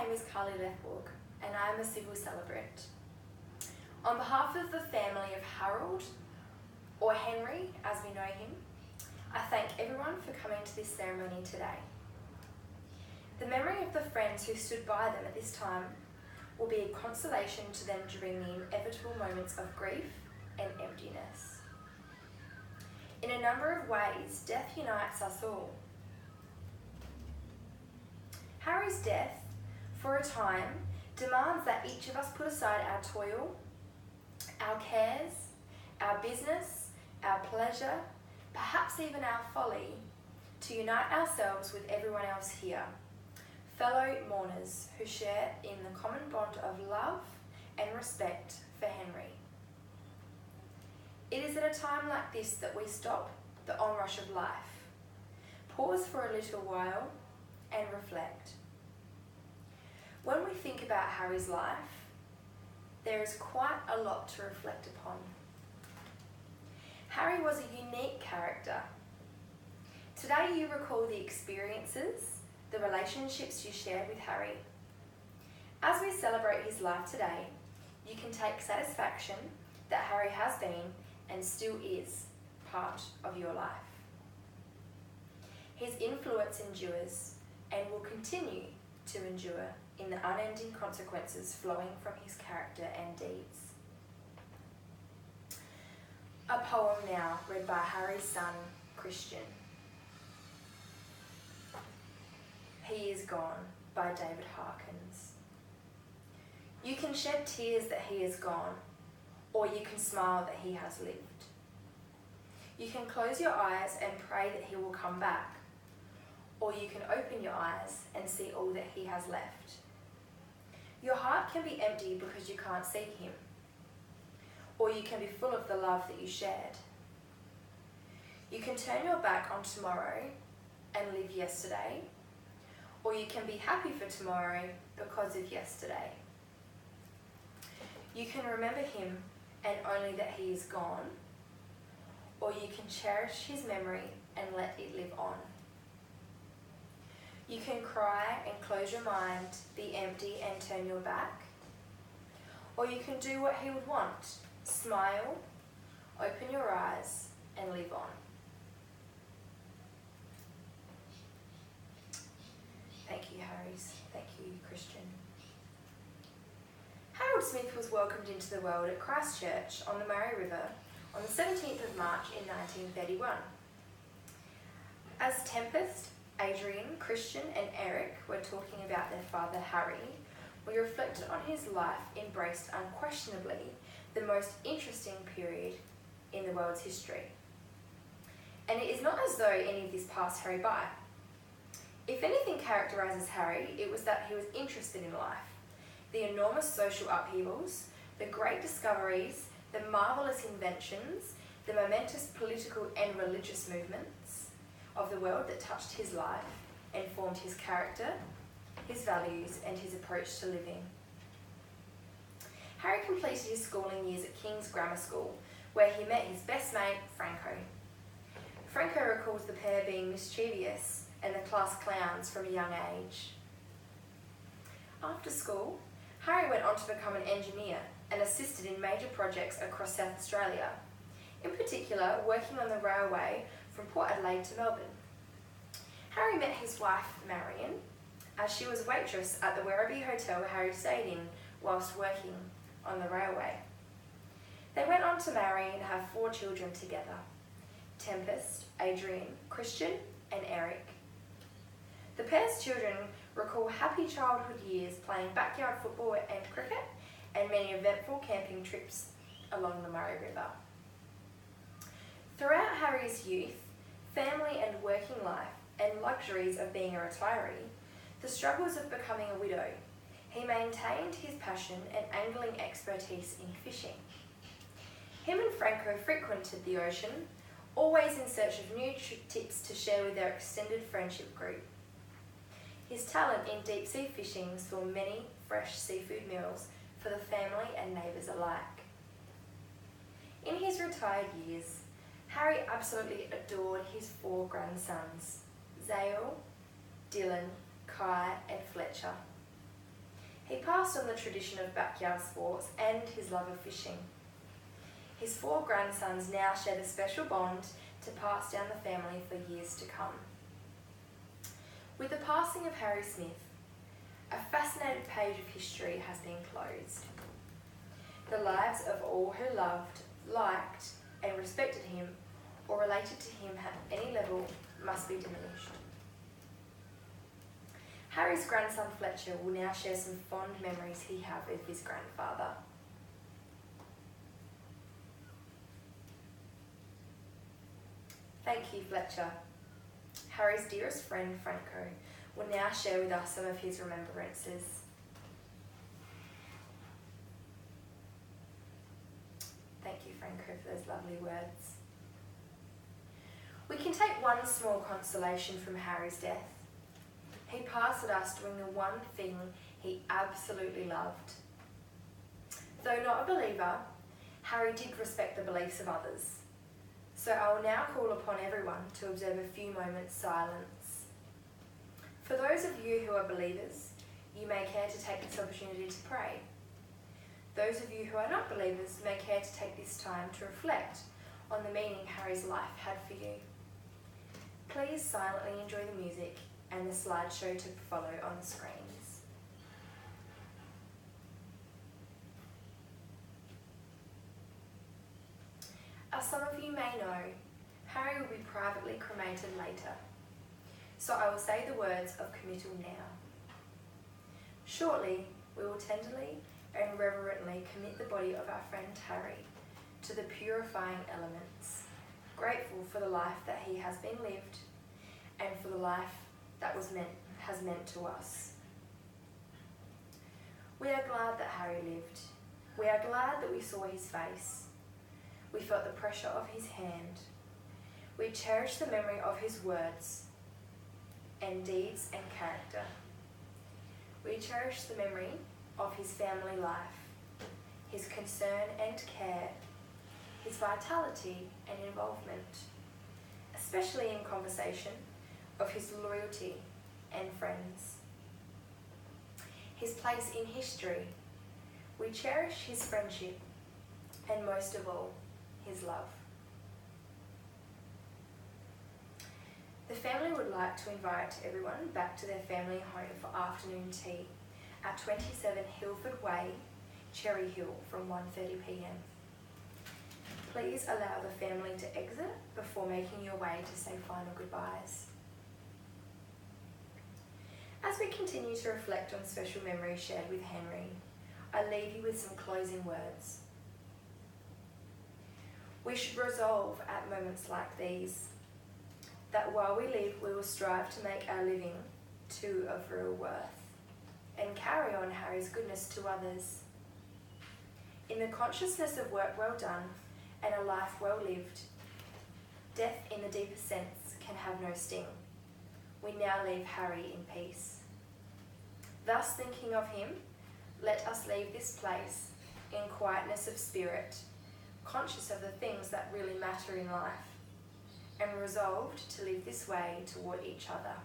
name is Carly Lethborg and I am a civil celebrant. On behalf of the family of Harold, or Henry as we know him, I thank everyone for coming to this ceremony today. The memory of the friends who stood by them at this time will be a consolation to them during the inevitable moments of grief and emptiness. In a number of ways, death unites us all. Harry's death, for a time, demands that each of us put aside our toil, our cares, our business, our pleasure, perhaps even our folly, to unite ourselves with everyone else here, fellow mourners who share in the common bond of love and respect for Henry. It is at a time like this that we stop the onrush of life, pause for a little while and reflect. When we think about Harry's life, there is quite a lot to reflect upon. Harry was a unique character. Today you recall the experiences, the relationships you shared with Harry. As we celebrate his life today, you can take satisfaction that Harry has been and still is part of your life. His influence endures and will continue to endure in the unending consequences flowing from his character and deeds. A poem now read by Harry's son, Christian. He is Gone by David Harkins. You can shed tears that he is gone, or you can smile that he has lived. You can close your eyes and pray that he will come back, or you can open your eyes and see all that he has left. Your heart can be empty because you can't see him, or you can be full of the love that you shared. You can turn your back on tomorrow and live yesterday, or you can be happy for tomorrow because of yesterday. You can remember him and only that he is gone, or you can cherish his memory and let it live on. You can cry and close your mind, be empty and turn your back, or you can do what he would want, smile, open your eyes and live on. Thank you, Harrys. Thank you, Christian. Harold Smith was welcomed into the world at Christchurch on the Murray River on the 17th of March in 1931. As Tempest, Adrian, Christian and Eric were talking about their father Harry, we reflected on his life embraced unquestionably the most interesting period in the world's history. And it is not as though any of this passed Harry by. If anything characterises Harry, it was that he was interested in life. The enormous social upheavals, the great discoveries, the marvellous inventions, the momentous political and religious movements of the world that touched his life and formed his character, his values and his approach to living. Harry completed his schooling years at King's Grammar School, where he met his best mate, Franco. Franco recalls the pair being mischievous and the class clowns from a young age. After school, Harry went on to become an engineer and assisted in major projects across South Australia, in particular working on the railway from Port Adelaide to Melbourne. Harry met his wife, Marion, as she was waitress at the Werribee Hotel Harry stayed in whilst working on the railway. They went on to marry and have 4 children together: Tempest, Adrian, Christian and Eric. The pair's children recall happy childhood years playing backyard football and cricket and many eventful camping trips along the Murray River. Throughout Harry's youth, family and working life and luxuries of being a retiree, the struggles of becoming a widow, he maintained his passion and angling expertise in fishing. Him and Franco frequented the ocean, always in search of new tips to share with their extended friendship group. His talent in deep sea fishing saw many fresh seafood meals for the family and neighbours alike. In his retired years, Harry absolutely adored his 4 grandsons, Zale, Dylan, Kai and Fletcher. He passed on the tradition of backyard sports and his love of fishing. His 4 grandsons now share the special bond to pass down the family for years to come. With the passing of Harry Smith, a fascinating page of history has been closed. The lives of all who loved, liked, and respected him or related to him at any level must be diminished. Harry's grandson Fletcher will now share some fond memories he had of his grandfather. Thank you, Fletcher. Harry's dearest friend, Franco, will now share with us some of his remembrances. Thank you, Franco, for those lovely words. We can take one small consolation from Harry's death. He pastored us doing the one thing he absolutely loved. Though not a believer, Harry did respect the beliefs of others. So I will now call upon everyone to observe a few moments' silence. For those of you who are believers, you may care to take this opportunity to pray. Those of you who are not believers may care to take this time to reflect on the meaning Harry's life had for you. Please silently enjoy the music and the slideshow to follow on the screens. As some of you may know, Harry will be privately cremated later, so I will say the words of committal now. Shortly, we will tenderly and reverently commit the body of our friend Harry to the purifying elements, grateful for the life that he has been lived and for the life that has meant to us. We are glad that Harry lived. We are glad that we saw his face. We felt the pressure of his hand. We cherish the memory of his words and deeds and character. We cherish the memory of his family life, his concern and care, his vitality and involvement, especially in conversation, of his loyalty and friends. His place in history. We cherish his friendship and most of all, his love. The family would like to invite everyone back to their family home for afternoon tea at 27 Hilford Way, Cherry Hill from 1:30 p.m. Please allow the family to exit before making your way to say final goodbyes. As we continue to reflect on special memories shared with Henry, I leave you with some closing words. We should resolve at moments like these that while we live, we will strive to make our living to of real worth and carry on Harry's goodness to others. In the consciousness of work well done and a life well lived, death in the deepest sense can have no sting. We now leave Harry in peace. Thus thinking of him, let us leave this place in quietness of spirit, conscious of the things that really matter in life, and resolved to live this way toward each other.